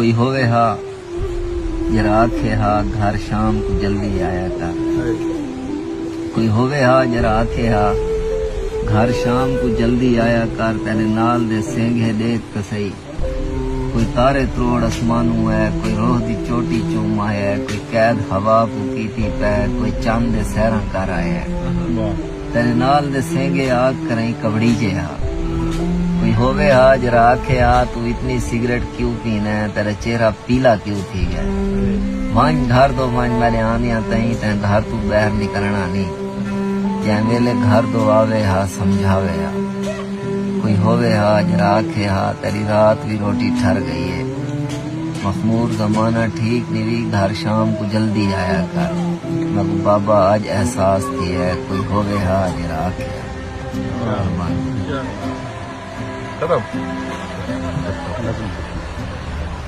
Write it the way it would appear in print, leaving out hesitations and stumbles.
کوئی ہوئے ہا جرا آکھے ہا گھر شام کو جلدی آیا کر کوئی ہوئے ہا جرا آکھے ہا گھر شام کو جلدی آیا کر تیرے نال دے سینگے دیکھ تو سہی کوئی تارے تروڑ اسمانوں ہے کوئی روح دی چوٹی چوما ہے کوئی قید ہوا کو کیتی پہ کوئی چاند دے سیراں کر آیا ہے تیرے نال دے سینگے آگ کریں کبڑی جے ہا کوئی ہوئے ہا جرا آکھے ہا تو اتنی سگریٹ کیوں پینا ہے تیرا چہرہ پیلا کیوں تھی گیا وانج گھر دو وانج میرے آنیاں تہیں تیں گھر تو باہر نکلنا نہیں جائیں ویلے گھر دو آوے ہا سمجھاوے ہا کوئی ہوئے ہا جرا آکھے ہا تیری رات بھی روٹی ٹھر گئی ہے مخمور زمانہ ٹھیک نہیں گھر شام کو جلدی آیا کر مگو بابا آج احساس کی ہے کوئی ہوئے ہا جرا آکھے ہا ختم